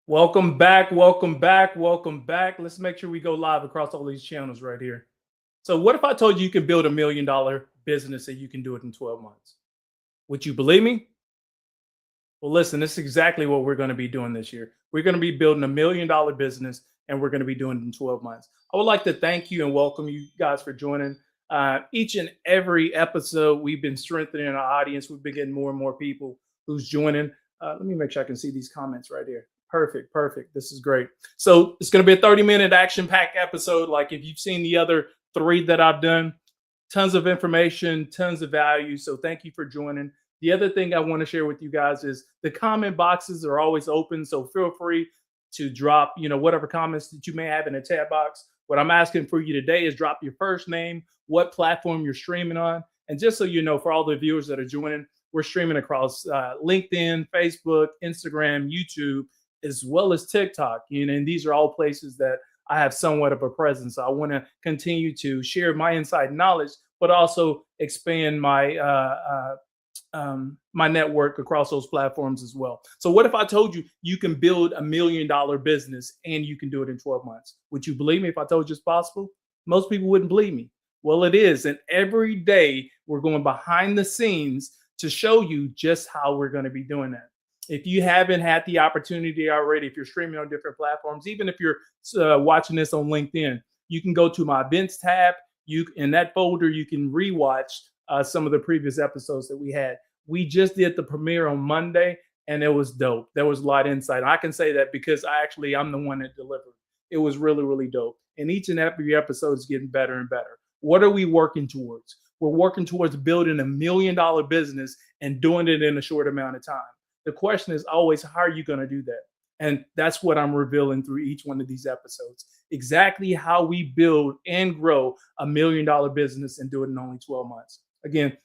Welcome back, welcome back, welcome back. Let's make sure we go live across all these channels right here. So, what if I told you you could build $1 million business and you can do it in 12 months? Would you believe me? Well, listen, this is exactly what we're going to be doing this year. We're going to be building $1 million business and we're going to be doing it in 12 months. I would like to thank you and welcome you guys for joining. Each and every episode, we've been strengthening our audience. We've been getting more and more people who's joining. Let me make sure I can see these comments right here. Perfect, perfect. This is great. So it's going to be a 30-minute action-packed episode. Like if you've seen the other three that I've done, tons of information, tons of value. So thank you for joining. The other thing I want to share with you guys is the comment boxes are always open. So feel free to drop, whatever comments that you may have in the chat box. What I'm asking for you today is drop your first name, what platform you're streaming on. And just so you know, for all the viewers that are joining, we're streaming across LinkedIn, Facebook, Instagram, YouTube, as well as TikTok. And these are all places that I have somewhat of a presence. So I want to continue to share my inside knowledge, but also expand my network across those platforms as well. So what if I told you you can build $1 million business and you can do it in 12 months? Would you believe me if I told you it's possible? Most people wouldn't believe me. Well, it is. And every day we're going behind the scenes to show you just how we're going to be doing that. If you haven't had the opportunity already, if you're streaming on different platforms, even if you're watching this on LinkedIn, you can go to my events tab. In that folder, you can rewatch some of the previous episodes that we had. We just did the premiere on Monday, and it was dope. There was a lot of insight. I can say that because I'm the one that delivered. It was really, really dope. And each and every episode is getting better and better. What are we working towards? We're working towards building $1 million business and doing it in a short amount of time. The question is always, how are you going to do that? And that's what I'm revealing through each one of these episodes. Exactly how we build and grow $1 million business and do it in only 12 months. Again,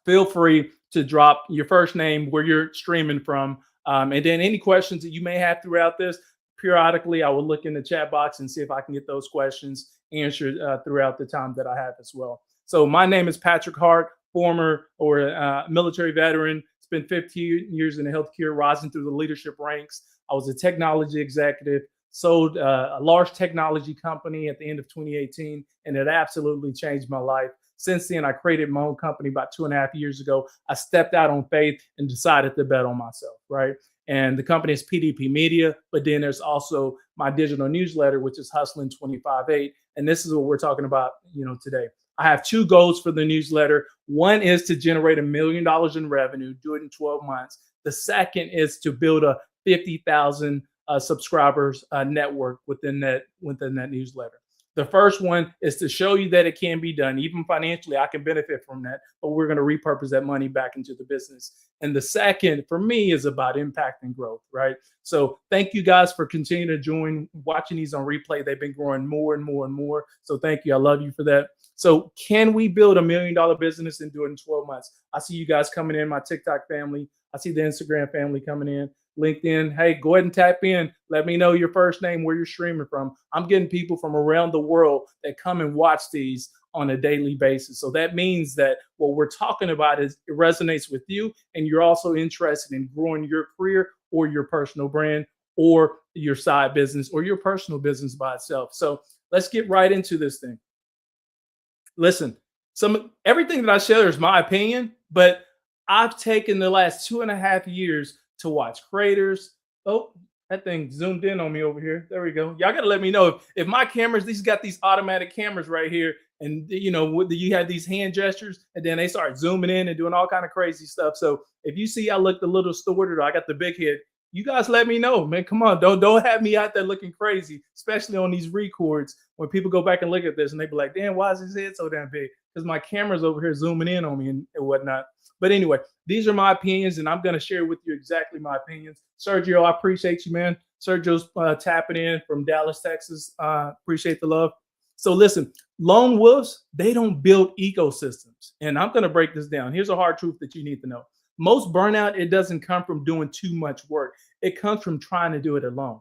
feel free to drop your first name, where you're streaming from, and then any questions that you may have throughout this. Periodically, I will look in the chat box and see if I can get those questions answered throughout the time that I have as well. So my name is Patrick Hart, former or military veteran. Spent 15 years in the healthcare, rising through the leadership ranks. I was a technology executive, sold a large technology company at the end of 2018, and it absolutely changed my life. Since then, I created my own company about 2.5 years ago. I stepped out on faith and decided to bet on myself, right? And the company is PDP Media, but then there's also my digital newsletter, which is Hustling 25/8. And this is what we're talking about, today. I have two goals for the newsletter. One is to generate $1 million in revenue, do it in 12 months. The second is to build a 50,000 subscribers network within that newsletter. The first one is to show you that it can be done. Even financially, I can benefit from that, but we're going to repurpose that money back into the business. And the second, for me, is about impact and growth, right? So thank you guys for continuing to join, watching these on replay. They've been growing more and more and more. So thank you. I love you for that. So can we build $1 million business and do it in 12 months? I see you guys coming in, my TikTok family. I see the Instagram family coming in. LinkedIn, hey, go ahead and tap in. Let me know your first name, where you're streaming from. I'm getting people from around the world that come and watch these on a daily basis. So that means that what we're talking about it resonates with you, and you're also interested in growing your career or your personal brand or your side business or your personal business by itself. So let's get right into this thing. Listen, everything that I share is my opinion, but I've taken the last 2.5 years to watch creators. Oh, that thing zoomed in on me over here. There we go. Y'all got to let me know if my cameras, these got these automatic cameras right here. And, you have these hand gestures and then they start zooming in and doing all kind of crazy stuff. So if you see I look a little distorted or I got the big head, you guys let me know, man. Come on. Don't have me out there looking crazy, especially on these records when people go back and look at this and they be like, damn, why is his head so damn big? Because my camera's over here zooming in on me and whatnot. But anyway, these are my opinions, and I'm going to share with you exactly my opinions. Sergio, I appreciate you, man. Sergio's tapping in from Dallas, Texas. Appreciate the love. So listen, lone wolves, they don't build ecosystems. And I'm going to break this down. Here's a hard truth that you need to know. Most burnout, it doesn't come from doing too much work. It comes from trying to do it alone.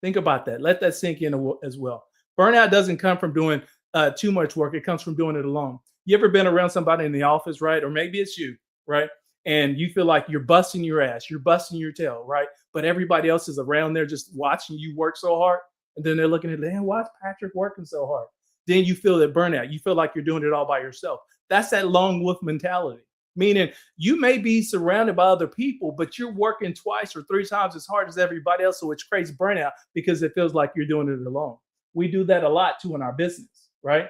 Think about that. Let that sink in as well. Burnout doesn't come from doing too much work. It comes from doing it alone. You ever been around somebody in the office, right? Or maybe it's you, right? and you feel like you're busting your ass, you're busting your tail, right? But everybody else is around there just watching you work so hard. And then they're looking at, man, why is Patrick working so hard? Then you feel that burnout. You feel like you're doing it all by yourself. That's that lone wolf mentality. Meaning you may be surrounded by other people, but you're working twice or three times as hard as everybody else. So it creates burnout because it feels like you're doing it alone. We do that a lot too in our business, right?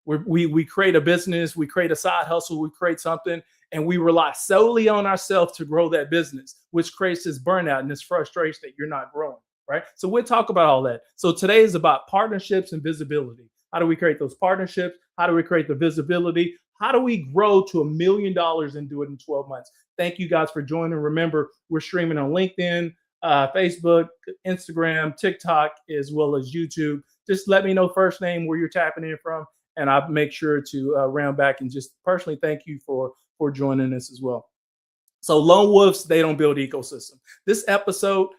We create a business, we create a side hustle, we create something, and we rely solely on ourselves to grow that business, which creates this burnout and this frustration that you're not growing, right? So we'll talk about all that. So today is about partnerships and visibility. How do we create those partnerships? How do we create the visibility? How do we grow to $1 million and do it in 12 months? Thank you guys for joining. Remember, we're streaming on LinkedIn, Facebook, Instagram, TikTok, as well as YouTube. Just let me know first name, where you're tapping in from, and I'll make sure to round back and just personally thank you for joining us as well. So lone wolves, they don't build ecosystem. This episode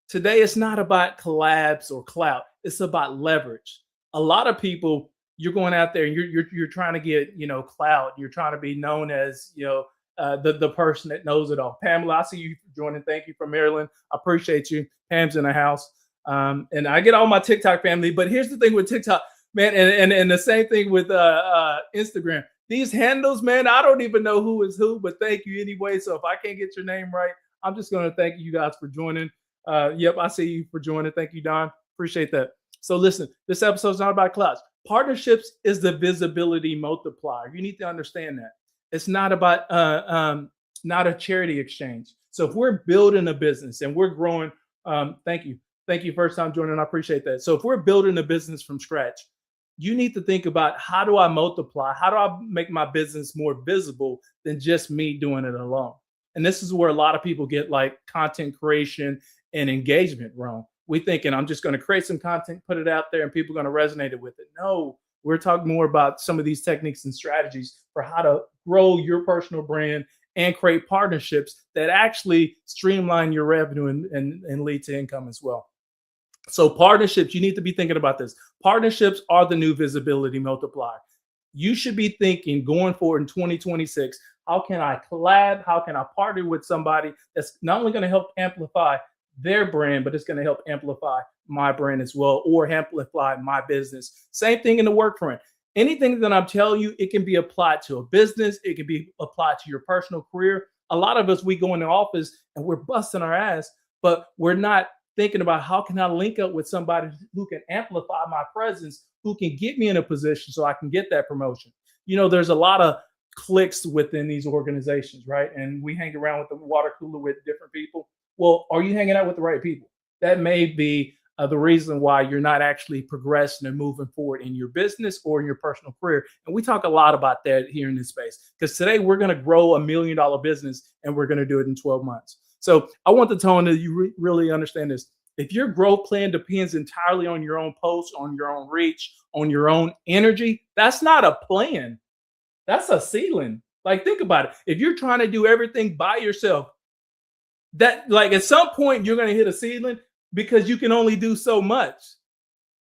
today is not about collabs or clout. It's about leverage. A lot of people, you're going out there and you're trying to get, clout. You're trying to be known as, the person that knows it all. Pamela, I see you joining. Thank you from Maryland. I appreciate you. Pam's in the house. And I get all my TikTok family, but here's the thing with TikTok, man, and the same thing with Instagram. These handles, man, I don't even know who is who, but thank you anyway. So if I can't get your name right, I'm just going to thank you guys for joining. Yep, I see you for joining. Thank you, Don. Appreciate that. So listen, this episode is not about clouds. Partnerships is the visibility multiplier. You need to understand that. It's not about not a charity exchange. So if we're building a business and we're growing, thank you. Thank you, first time joining. I appreciate that. So if we're building a business from scratch, you need to think about, how do I multiply? How do I make my business more visible than just me doing it alone? And this is where a lot of people get like content creation and engagement wrong. We thinking, I'm just going to create some content, put it out there, and people are going to resonate with it. No, we're talking more about some of these techniques and strategies for how to grow your personal brand and create partnerships that actually streamline your revenue and lead to income as well. So partnerships, you need to be thinking about this. Partnerships are the new visibility multiplier. You should be thinking going forward in 2026, how can I collab? How can I partner with somebody that's not only going to help amplify their brand, but it's going to help amplify my brand as well, or amplify my business. Same thing in the work front. Anything that I'm telling you, it can be applied to a business. It can be applied to your personal career. A lot of us, we go in the office and we're busting our ass, but we're not thinking about, how can I link up with somebody who can amplify my presence, who can get me in a position so I can get that promotion. There's a lot of cliques within these organizations, right? And we hang around with the water cooler with different people. Well, are you hanging out with the right people? That may be the reason why you're not actually progressing and moving forward in your business or in your personal career. And we talk a lot about that here in this space, because today we're going to grow $1 million business and we're going to do it in 12 months. So I want the tone that you really understand this. If your growth plan depends entirely on your own posts, on your own reach, on your own energy, that's not a plan. That's a ceiling. Like, think about it. If you're trying to do everything by yourself, that, like, at some point you're going to hit a ceiling because you can only do so much.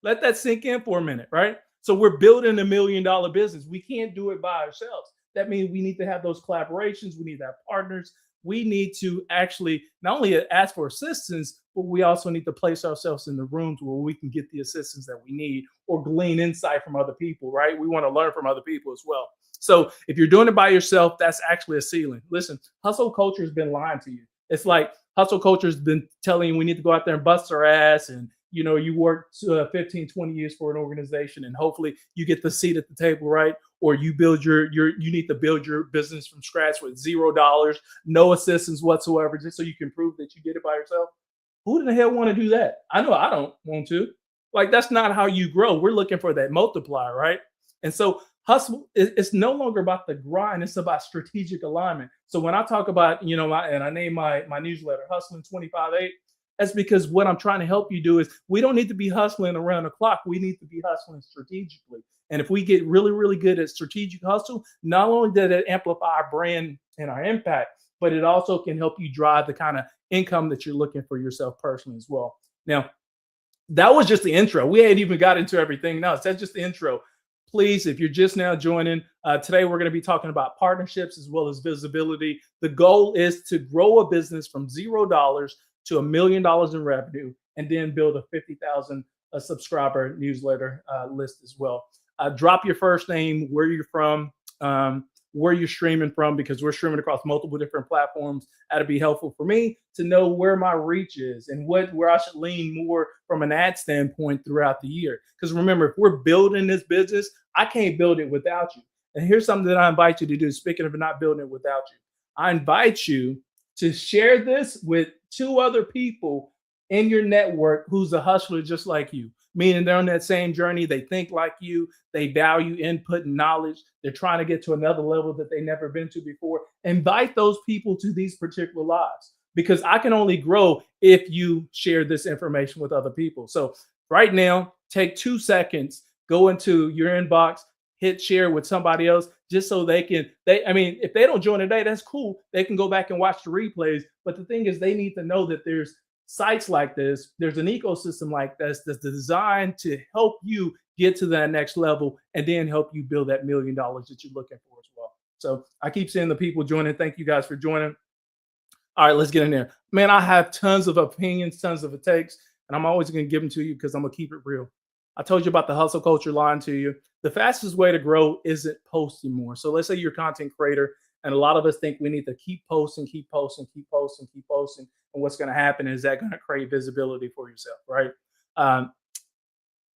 Let that sink in for a minute, right? So we're building $1 million business. We can't do it by ourselves. That means we need to have those collaborations. We need to have partners. We need to actually not only ask for assistance, but we also need to place ourselves in the rooms where we can get the assistance that we need, or glean insight from other people, right? We want to learn from other people as well. So if you're doing it by yourself, that's actually a ceiling. Listen, hustle culture has been lying to you. It's like hustle culture has been telling you we need to go out there and bust our ass, and you work 15, 20 years for an organization, and hopefully you get the seat at the table, right? Or you build you need to build your business from scratch with $0, no assistance whatsoever, just so you can prove that you did it by yourself. Who the hell want to do that? I know I don't want to. Like, that's not how you grow. We're looking for that multiplier, right? And so hustle, it's no longer about the grind. It's about strategic alignment. So when I talk about, and I name my newsletter Hustling 25/8, that's because what I'm trying to help you do is, we don't need to be hustling around the clock. We need to be hustling strategically. And if we get really, really good at strategic hustle, not only does it amplify our brand and our impact, but it also can help you drive the kind of income that you're looking for yourself personally as well. Now, that was just the intro. We ain't even got into everything else. That's just the intro. please, if you're just now joining, today we're going to be talking about partnerships as well as visibility. The goal is to grow a business from $0 to $1 million in revenue, and then build a 50,000 subscriber newsletter list as well. Drop your first name, where you're from, where you're streaming from, because we're streaming across multiple different platforms. That'd be helpful for me to know where my reach is and where I should lean more from an ad standpoint throughout the year. Because remember, if we're building this business, I can't build it without you. And here's something that I invite you to do. Speaking of not building it without you, I invite you to share this with 2 other people in your network who's a hustler just like you, meaning they're on that same journey. They think like you, they value input and knowledge. They're trying to get to another level that they've never been to before. Invite those people to these particular lives, because I can only grow if you share this information with other people. So right now, take 2 seconds, go into your inbox, hit share with somebody else, just so if they don't join today, that's cool. They can go back and watch the replays. But the thing is, they need to know that there's sites like this, there's an ecosystem like this that's designed to help you get to that next level, and then help you build that $1 million that you're looking for as well. So I keep seeing the people joining. Thank you guys for joining. All right, let's get in there. Man, I have tons of opinions, tons of takes, and I'm always going to give them to you because I'm going to keep it real. I told you about the hustle culture line to you. The fastest way to grow isn't posting more. So let's say you're a content creator, and a lot of us think we need to keep posting, keep posting, keep posting, keep posting. And what's going to happen is that going to create visibility for yourself, right?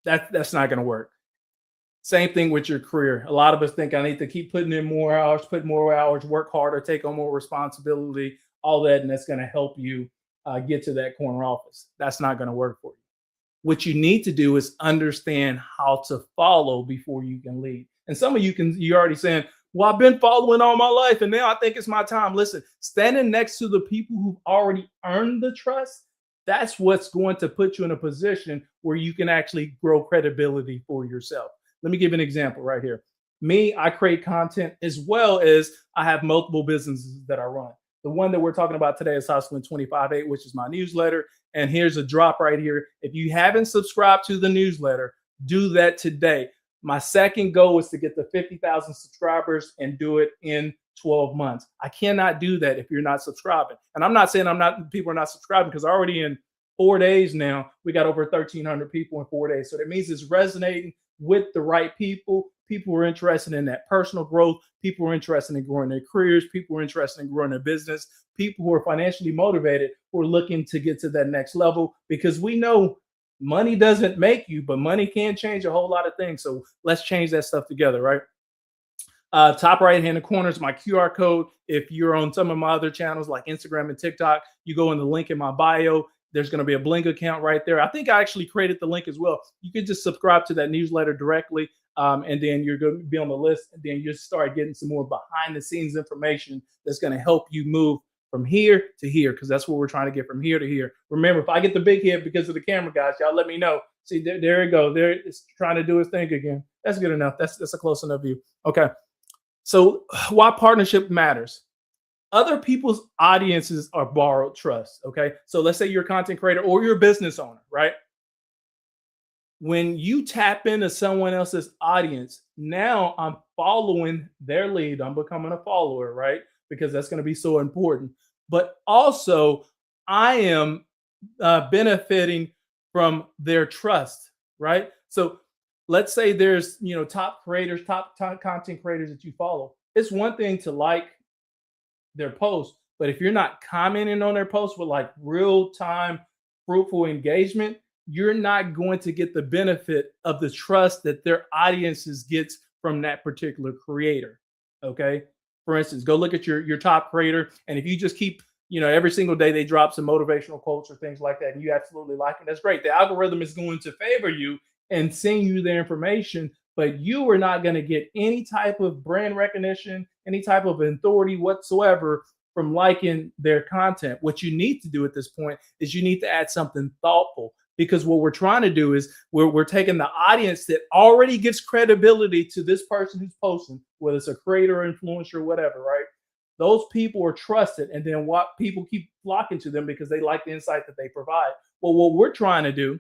That's not going to work. Same thing with your career. A lot of us think I need to keep putting in more hours, work harder, take on more responsibility, all that, and that's going to help you get to that corner office. That's not going to work for you. What you need to do is understand how to follow before you can lead. And some of you're already saying, well, I've been following all my life and now I think it's my time. Listen, standing next to the people who've already earned the trust, that's what's going to put you in a position where you can actually grow credibility for yourself. Let me give you an example right here. Me, I create content as well as I have multiple businesses that I run. The one that we're talking about today is Hustling 25/8, which is my newsletter. And here's a drop right here. If you haven't subscribed to the newsletter, do that today. My second goal is to get to 50,000 subscribers and do it in 12 months. I cannot do that if you're not subscribing. And I'm not saying people are not subscribing, because already in 4 days now, we got over 1,300 people in 4 days. So that means it's resonating with the right people. People who are interested in that personal growth. People who are interested in growing their careers. People who are interested in growing their business. People who are financially motivated, who are looking to get to that next level, because we know money doesn't make you, but money can change a whole lot of things. So let's change that stuff together, right? Top right hand corner is my QR code. If you're on some of my other channels like Instagram and TikTok, you go in the link in my bio. There's going to be a Bling account right there. I think I actually created the link as well. You can just subscribe to that newsletter directly, and then you're going to be on the list. And then you start getting some more behind the scenes information that's going to help you move from here to here, because that's what we're trying to get, from here to here. Remember, if I get the big hit because of the camera, guys, y'all let me know. See, there it goes. There it's trying to do its thing again. That's good enough. That's a close enough view. Okay. So why partnership matters. Other people's audiences are borrowed trust. Okay. So let's say you're a content creator or you're a business owner, right? When you tap into someone else's audience, now I'm following their lead. I'm becoming a follower, right? Because that's going to be so important. But also, I am benefiting from their trust, right? So let's say there's top creators, top content creators that you follow. It's one thing to like their post, but if you're not commenting on their post with like real time fruitful engagement, you're not going to get the benefit of the trust that their audiences gets from that particular creator. Okay. For instance, go look at your top creator, and if you just keep, every single day they drop some motivational quotes or things like that, and you absolutely like it, that's great. The algorithm is going to favor you and send you their information, but you are not going to get any type of brand recognition, any type of authority whatsoever from liking their content. What you need to do at this point is you need to add something thoughtful, because what we're trying to do is we're taking the audience that already gives credibility to this person who's posting, whether it's a creator, influencer, whatever, right? Those people are trusted, and then what people keep flocking to them because they like the insight that they provide. Well, what we're trying to do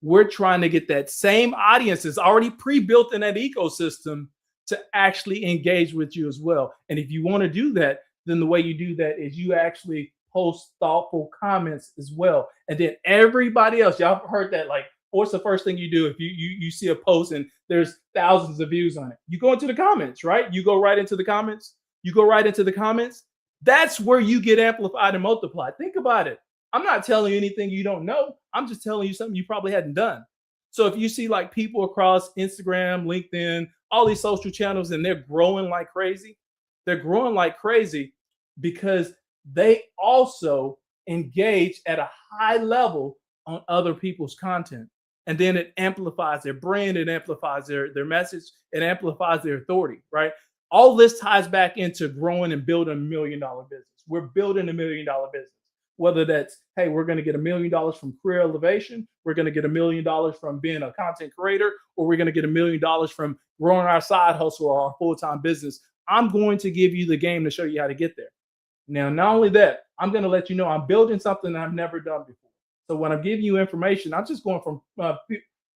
we're trying to get that same audience that's already pre-built in that ecosystem to actually engage with you as well. And if you want to do that, then the way you do that is you actually post thoughtful comments as well. And then everybody else, y'all heard that, like, what's the first thing you do if you see a post and there's thousands of views on it? You go into the comments, right? You go right into the comments. You go right into the comments. That's where you get amplified and multiplied. Think about it. I'm not telling you anything you don't know. I'm just telling you something you probably hadn't done. So if you see like people across Instagram, LinkedIn, all these social channels, and they're growing like crazy, they're growing like crazy because they also engage at a high level on other people's content. And then it amplifies their brand, it amplifies their message, it amplifies their authority, right? All this ties back into growing and building $1 million business. We're building $1 million business. Whether that's, hey, we're going to get $1 million from career elevation, we're going to get $1 million from being a content creator, or we're going to get $1 million from growing our side hustle or our full-time business. I'm going to give you the game to show you how to get there. Now, not only that, I'm going to let you know I'm building something that I've never done before. So when I'm giving you information, I'm just going from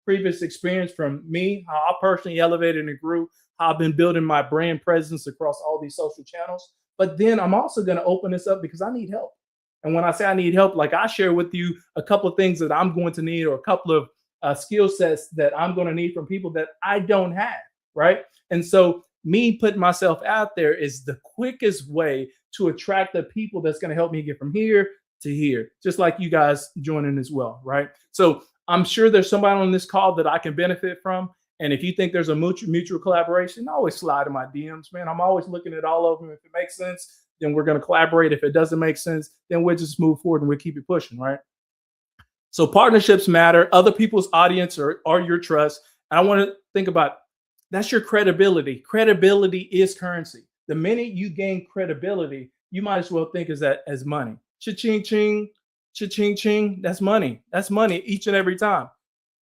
previous experience from me, how I personally elevated and grew, how I've been building my brand presence across all these social channels. But then I'm also going to open this up because I need help. And when I say I need help, like I share with you a couple of things that I'm going to need, or a couple of skill sets that I'm going to need from people that I don't have, right? And so me putting myself out there is the quickest way to attract the people that's going to help me get from here to here, just like you guys joining as well, right? So I'm sure there's somebody on this call that I can benefit from. And if you think there's a mutual collaboration, always slide in my DMs, man. I'm always looking at all of them. If it makes sense, then we're going to collaborate. If it doesn't make sense, then we'll just move forward and we'll keep it pushing, right? So partnerships matter. Other people's audience are your trust. And I want to think about, that's your credibility. Credibility is currency. The minute you gain credibility, you might as well think of that as money. Cha-ching, ching, cha-ching, ching. That's money. That's money each and every time.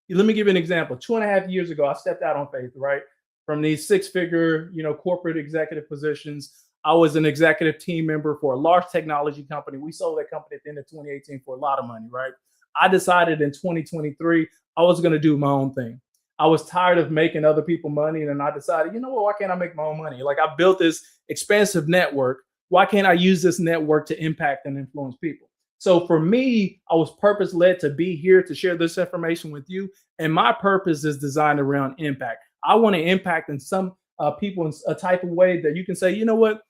Let me give you an example. 2.5 years ago, I stepped out on faith, right? From these six-figure, corporate executive positions. I was an executive team member for a large technology company. We sold that company at the end of 2018 for a lot of money, right? I decided in 2023, I was going to do my own thing. I was tired of making other people money. And then I decided, why can't I make my own money? Like, I built this expansive network. Why can't I use this network to impact and influence people? So for me, I was purpose-led to be here to share this information with you. And my purpose is designed around impact. I want to impact in some people in a type of way that you can say, you know what?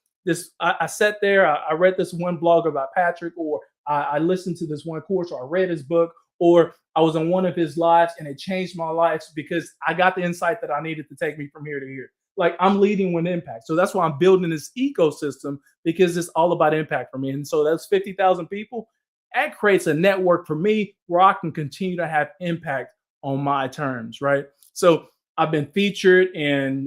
I sat there, I read this one blog about Patrick, or I listened to this one course, or I read his book, or I was on one of his lives and it changed my life because I got the insight that I needed to take me from here to here. Like, I'm leading with impact. So that's why I'm building this ecosystem, because it's all about impact for me. And so that's 50,000 people. That creates a network for me where I can continue to have impact on my terms, right? So I've been featured in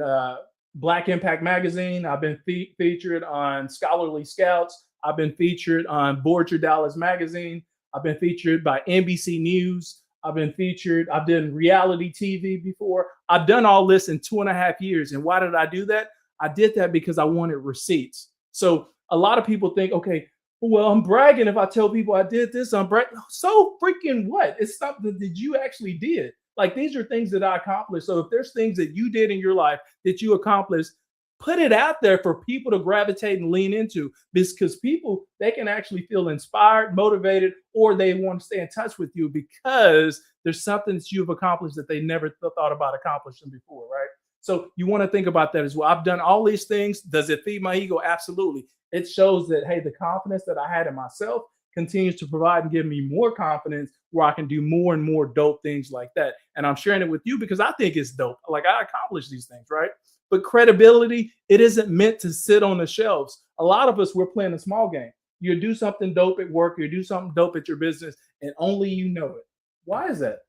Black Impact Magazine. I've been featured on Scholarly Scouts. I've been featured on Board Your Dallas Magazine. I've been featured by NBC News. I've done reality TV before. I've done all this in 2.5 years. And why did I do that? I did that because I wanted receipts. So a lot of people think, okay, well, I'm bragging if I tell people I did this. I'm bragging. So freaking what? It's something that you actually did. Like, these are things that I accomplished. So if there's things that you did in your life that you accomplished, put it out there for people to gravitate and lean into, because people, they can actually feel inspired, motivated, or they want to stay in touch with you because there's something that you've accomplished that they never thought about accomplishing before, right? So you want to think about that as well. I've done all these things. Does it feed my ego? Absolutely. It shows that, hey, the confidence that I had in myself continues to provide and give me more confidence where I can do more and more dope things like that. And I'm sharing it with you because I think it's dope. Like, I accomplished these things, right? But credibility, it isn't meant to sit on the shelves. A lot of us, we're playing a small game. You do something dope at work, you do something dope at your business, and only you know it. Why is that?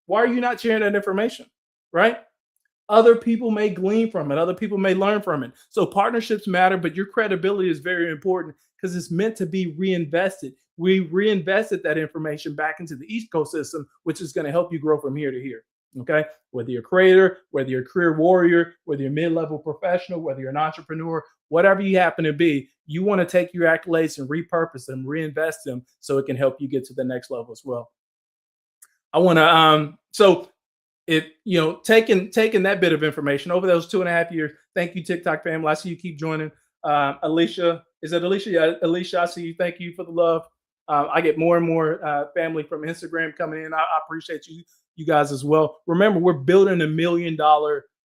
Why are you not sharing that information, right? Other people may glean from it. Other people may learn from it. So partnerships matter, but your credibility is very important because it's meant to be reinvested. We reinvested that information back into the ecosystem, which is going to help you grow from here to here. Okay. Whether you're a creator, whether you're a career warrior, whether you're a mid-level professional, whether you're an entrepreneur, whatever you happen to be, you want to take your accolades and repurpose them, reinvest them so it can help you get to the next level as well. I want to so it taking that bit of information over those 2.5 years. Thank you, TikTok family. I see you keep joining. Alicia, is it Alicia? Yeah, Alicia, I see you. Thank you for the love. I get more and more family from Instagram coming in. I appreciate you guys as well. Remember, we're building $1 million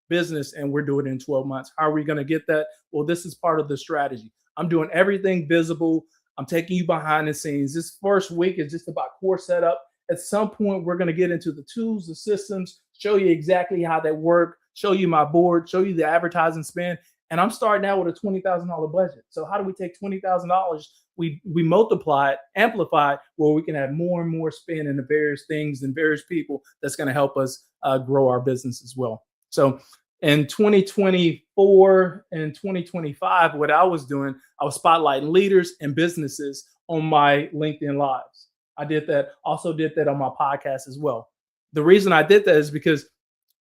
business and we're doing it in 12 months. How are we going to get that? Well, this is part of the strategy. I'm doing everything visible. I'm taking you behind the scenes. This first week is just about core setup. At some point, we're going to get into the tools, the systems, show you exactly how they work, show you my board, show you the advertising spend. And I'm starting out with a $20,000 budget. So how do we take $20,000? We multiply it, amplify it, where we can have more and more spend in the various things and various people that's going to help us grow our business as well. So in 2024 and 2025, what I was doing, I was spotlighting leaders and businesses on my LinkedIn Lives. I did that, also did that on my podcast as well. The reason I did that is because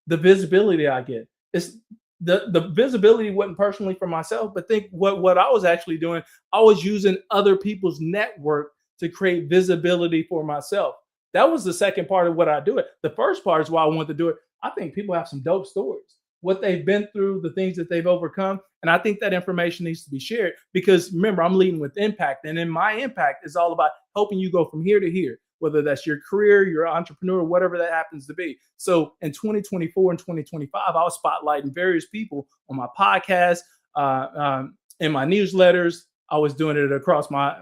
the visibility I get. It's the visibility wasn't personally for myself, but think what I was actually doing, I was using other people's network to create visibility for myself. That was the second part of what I do it. The first part is why I wanted to do it. I think people have some dope stories, what they've been through, the things that they've overcome. And I think that information needs to be shared because remember, I'm leading with impact. And in my impact is all about helping you go from here to here, whether that's your career, your entrepreneur, whatever that happens to be. So in 2024 and 2025, I was spotlighting various people on my podcast, in my newsletters. I was doing it across my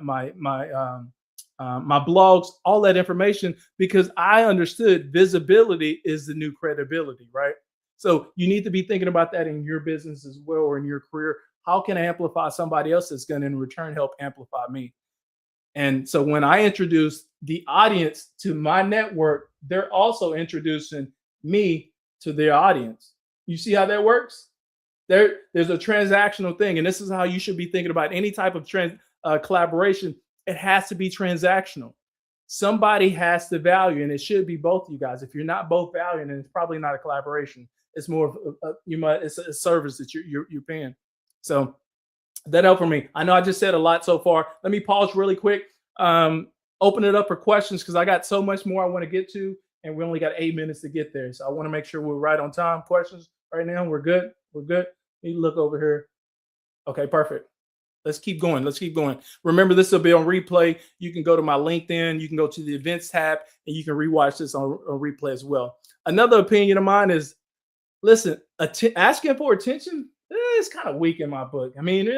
blogs, all that information, because I understood visibility is the new credibility, right? So you need to be thinking about that in your business as well, or in your career. How can I amplify somebody else that's going to in return help amplify me? And so when I introduce the audience to my network, they're also introducing me to their audience. You see how that works? There's a transactional thing, and this is how you should be thinking about any type of collaboration. It has to be transactional. Somebody has to value, and it should be both of you guys. If you're not both valuing, then it's probably not a collaboration. It's more of it's a service that you're paying. So that helped for me. I know I just said a lot so far. Let me pause really quick. Open it up for questions because I got so much more I want to get to, and we only got 8 minutes to get there. So I want to make sure we're right on time. Questions right now? We're good. We're good. Let me look over here. Okay, perfect. Let's keep going. Let's keep going. Remember, this will be on replay. You can go to my LinkedIn. You can go to the events tab, and you can rewatch this on replay as well. Another opinion of mine is, listen, asking for attention, it's kind of weak in my book. I mean,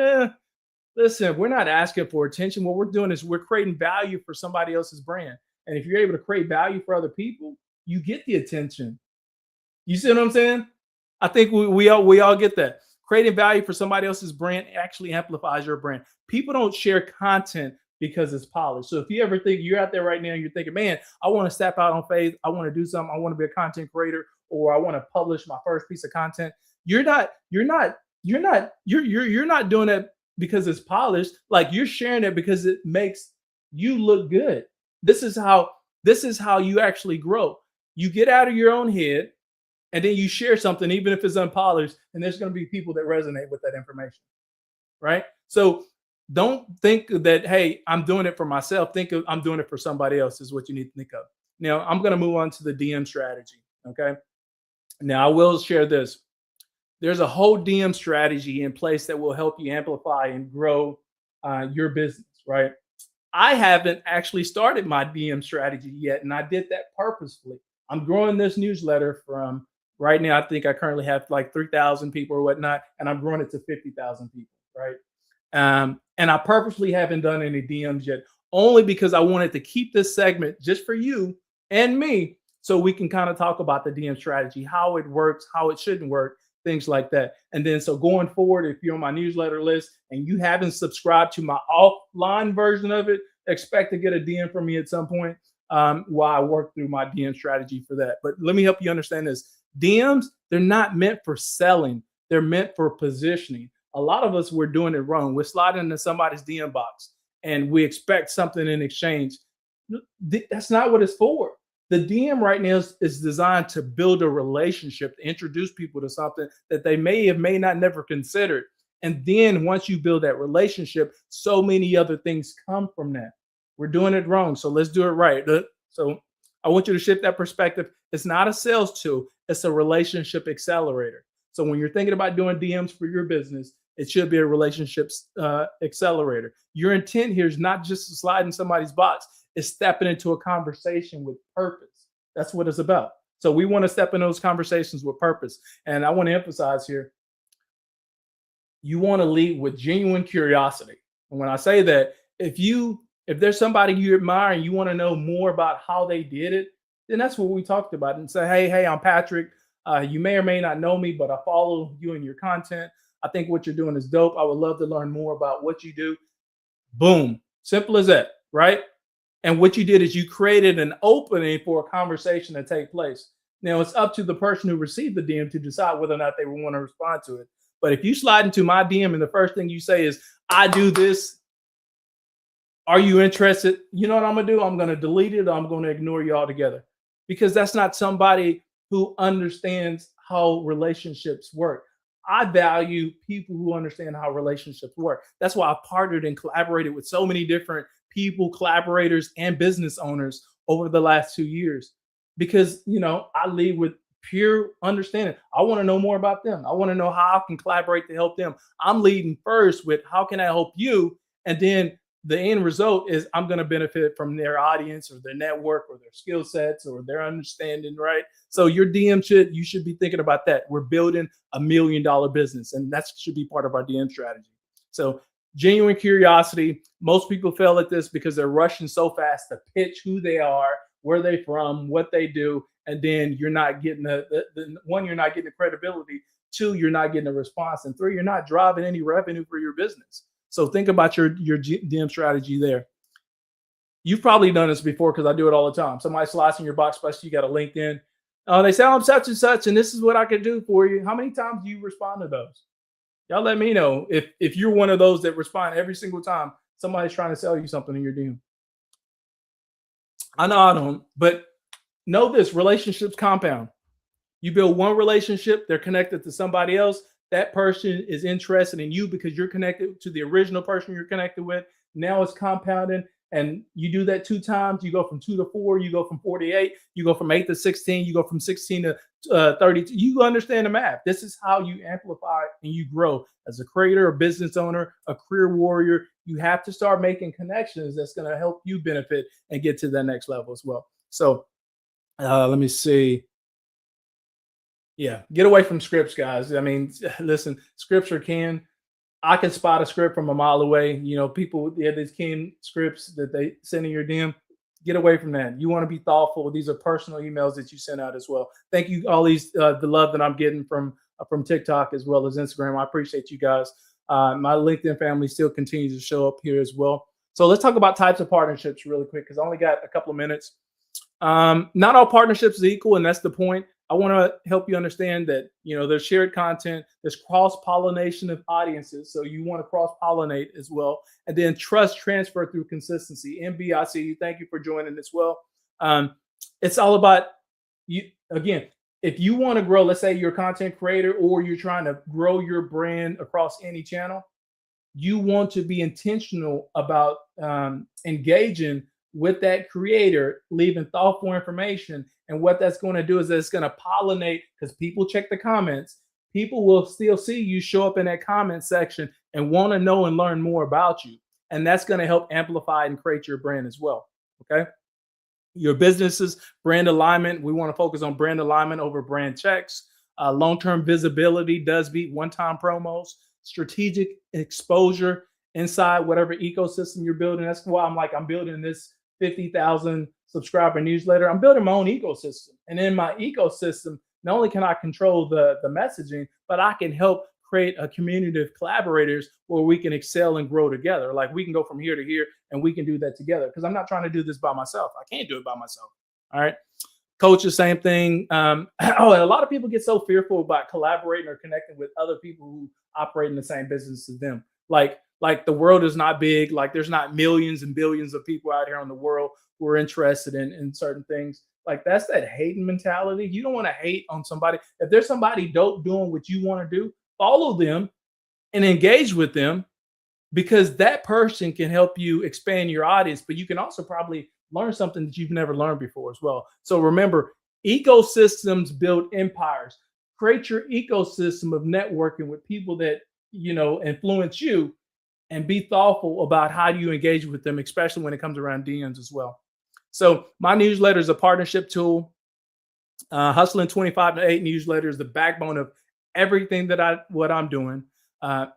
listen, we're not asking for attention. What we're doing is we're creating value for somebody else's brand. And if you're able to create value for other people, you get the attention. You see what I'm saying? I think we all get that. Creating value for somebody else's brand actually amplifies your brand. People don't share content because it's polished. So if you ever think you're out there right now and you're thinking, man, I want to step out on faith, I want to do something, I want to be a content creator, or I want to publish my first piece of content, you're not doing it because it's polished. Like, you're sharing it because it makes you look good. This is how you actually grow. You get out of your own head, and then you share something, even if it's unpolished, and there's going to be people that resonate with that information, right? So don't think that, hey, I'm doing it for myself. Think of I'm doing it for somebody else is what you need to think of. Now, I'm going to move on to the DM strategy, okay? Now, I will share this. There's a whole DM strategy in place that will help you amplify and grow your business, right? I haven't actually started my DM strategy yet, and I did that purposefully. I'm growing this newsletter from right now. I think I currently have like 3,000 people or whatnot, and I'm growing it to 50,000 people, right? And I purposely haven't done any DMs yet, only because I wanted to keep this segment just for you and me, so we can kind of talk about the DM strategy, how it works, how it shouldn't work, things like that. And then so going forward, if you're on my newsletter list and you haven't subscribed to my offline version of it, expect to get a DM from me at some point while I work through my DM strategy for that. But let me help you understand this. DMs, they're not meant for selling. They're meant for positioning. A lot of us, we're doing it wrong. We're sliding into somebody's DM box and we expect something in exchange. That's not what it's for. The DM right now is designed to build a relationship, to introduce people to something that they may not never considered. And then once you build that relationship, so many other things come from that. We're doing it wrong. So let's do it right. So I want you to shift that perspective. It's not a sales tool, it's a relationship accelerator. So when you're thinking about doing DMs for your business, it should be a relationships accelerator. Your intent here is not just to slide in somebody's box, it's stepping into a conversation with purpose. That's what it's about. So we want to step in those conversations with purpose. And I want to emphasize here, you want to lead with genuine curiosity. And when I say that, if there's somebody you admire and you want to know more about how they did it, then that's what we talked about. And say, hey, I'm Patrick. You may or may not know me, but I follow you and your content. I think what you're doing is dope. I would love to learn more about what you do. Boom. Simple as that, right? And what you did is you created an opening for a conversation to take place. Now, it's up to the person who received the DM to decide whether or not they would want to respond to it. But if you slide into my DM and the first thing you say is, I do this, are you interested? You know what I'm going to do? I'm going to delete it. Or I'm going to ignore you altogether, because that's not somebody who understands how relationships work. I value people who understand how relationships work. That's why I've partnered and collaborated with so many different people, collaborators, and business owners over the last 2 years, because, I lead with pure understanding. I want to know more about them. I want to know how I can collaborate to help them. I'm leading first with how can I help you? And then the end result is I'm going to benefit from their audience or their network or their skill sets or their understanding, right? So your DM you should be thinking about that. We're building $1 million business, and that should be part of our DM strategy. So genuine curiosity. Most people fail at this because they're rushing so fast to pitch who they are, where they're from, what they do. And then you're not getting you're not getting the credibility. 2, you're not getting a response. And 3, you're not driving any revenue for your business. So think about your DM strategy there. You've probably done this before because I do it all the time. Somebody slides in your box, especially you got a LinkedIn. They say, I'm such and such, and this is what I can do for you. How many times do you respond to those? Y'all let me know if you're one of those that respond every single time somebody's trying to sell you something in your DM. I know I don't, but know this: relationships compound. You build one relationship, they're connected to somebody else. That person is interested in you because you're connected to the original person you're connected with. Now it's compounding, and you do that 2 times. You go from 2 to 4, you go from 4 to 8, you go from 8 to 16, you go from 16 to 32. You understand the math. This is how you amplify and you grow as a creator, a business owner, a career warrior. You have to start making connections that's going to help you benefit and get to that next level as well. So let me see. Yeah, get away from scripts, guys. I mean, listen, scripts are canned. I can spot a script from a mile away. People, these canned scripts that they send in your DM. Get away from that. You want to be thoughtful. These are personal emails that you send out as well. Thank you, all these the love that I'm getting from TikTok as well as Instagram. I appreciate you guys. My LinkedIn family still continues to show up here as well. So let's talk about types of partnerships really quick, because I only got a couple of minutes. Not all partnerships are equal, and that's the point. I want to help you understand that, there's shared content, there's cross-pollination of audiences. So you want to cross-pollinate as well. And then trust transfer through consistency. MB, I see you. Thank you for joining as well. It's all about you. Again, if you want to grow, let's say you're a content creator or you're trying to grow your brand across any channel, you want to be intentional about engaging with that creator, leaving thoughtful information. And what that's going to do is it's going to pollinate, because people check the comments. People will still see you show up in that comment section and want to know and learn more about you. And that's going to help amplify and create your brand as well. Okay. Your business's brand alignment. We want to focus on brand alignment over brand checks. Long-term visibility does beat one-time promos. Strategic exposure inside whatever ecosystem you're building. That's why I'm building this 50,000 subscriber newsletter. I'm building my own ecosystem. And in my ecosystem, not only can I control the messaging, but I can help create a community of collaborators where we can excel and grow together. Like, we can go from here to here and we can do that together, because I'm not trying to do this by myself. I can't do it by myself. All right. Coach, the same thing. And a lot of people get so fearful about collaborating or connecting with other people who operate in the same business as them. Like the world is not big. Like, there's not millions and billions of people out here in the world who are interested in certain things. Like, that's that hating mentality. You don't want to hate on somebody. If there's somebody dope doing what you want to do, follow them and engage with them, because that person can help you expand your audience. But you can also probably learn something that you've never learned before as well. So remember, ecosystems build empires. Create your ecosystem of networking with people that influence you, and be thoughtful about how you engage with them, especially when it comes around DMs as well. So my newsletter is a partnership tool. Hustling 25 to 8 newsletter is the backbone of everything what I'm doing.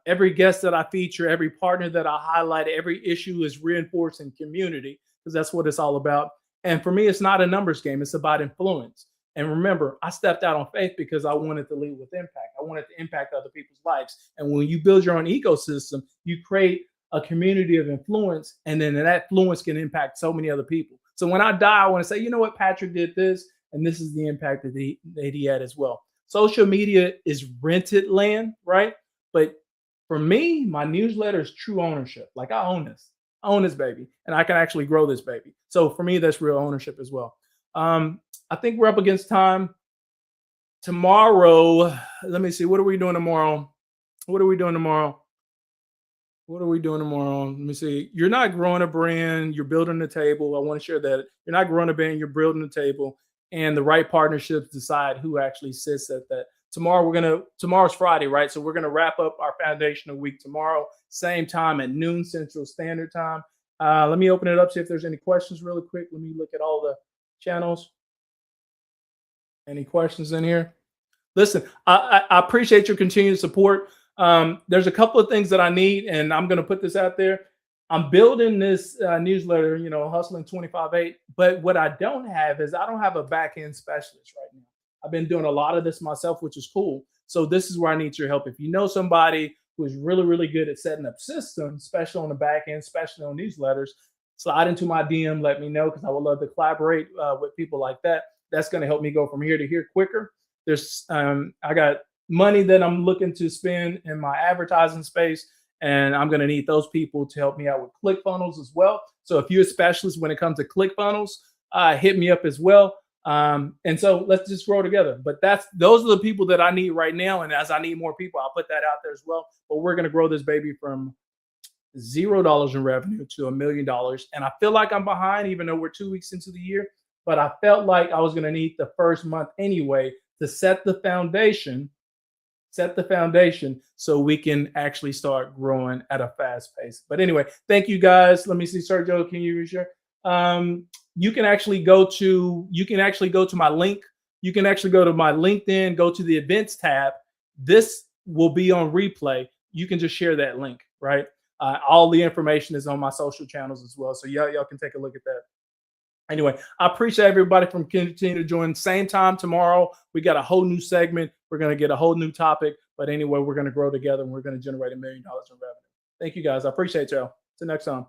Every guest that I feature, every partner that I highlight, every issue is reinforcing community, because that's what it's all about. And for me, it's not a numbers game. It's about influence. And remember, I stepped out on faith because I wanted to lead with impact. I wanted to impact other people's lives. And when you build your own ecosystem, you create a community of influence, and then that influence can impact so many other people. So when I die, I want to say, you know what, Patrick did this, and this is the impact that he had as well. Social media is rented land, right? But for me, my newsletter is true ownership. Like, I own this. I own this baby, and I can actually grow this baby. So for me, that's real ownership as well. I think we're up against time. Tomorrow, let me see. What are we doing tomorrow? What are we doing tomorrow? What are we doing tomorrow? Let me see. You're not growing a brand. You're building a table. I want to share that. You're not growing a brand. You're building a table. And the right partnerships decide who actually sits at that. Tomorrow's Friday, right? So we're going to wrap up our foundational week tomorrow, same time at noon Central Standard Time. Let me open it up, see if there's any questions really quick. Let me look at all the channels. Any questions in here? Listen, I appreciate your continued support. There's a couple of things that I need, and I'm going to put this out there. I'm building this newsletter, Hustling 25/8. But what I don't have is I don't have a back-end specialist right now. I've been doing a lot of this myself, which is cool. So this is where I need your help. If you know somebody who is really, really good at setting up systems, especially on the back end, especially on newsletters, slide into my DM, let me know, because I would love to collaborate with people like that. That's going to help me go from here to here quicker. I got money that I'm looking to spend in my advertising space, and I'm going to need those people to help me out with ClickFunnels as well. So if you're a specialist when it comes to ClickFunnels, hit me up as well. And so let's just grow together. But those are the people that I need right now. And as I need more people, I'll put that out there as well. But we're going to grow this baby from $0 in revenue to $1 million. And I feel like I'm behind, even though we're 2 weeks into the year. But I felt like I was going to need the first month anyway to set the foundation so we can actually start growing at a fast pace. But anyway, thank you guys. Let me see, Sergio, can you reshare? You can actually go to my link. You can actually go to my LinkedIn, go to the events tab. This will be on replay. You can just share that link, right? All the information is on my social channels as well. So y'all can take a look at that. Anyway, I appreciate everybody from continuing to join. Same time tomorrow. We got a whole new segment. We're going to get a whole new topic. But anyway, we're going to grow together, and we're going to generate $1 million in revenue. Thank you, guys. I appreciate y'all. Till next time.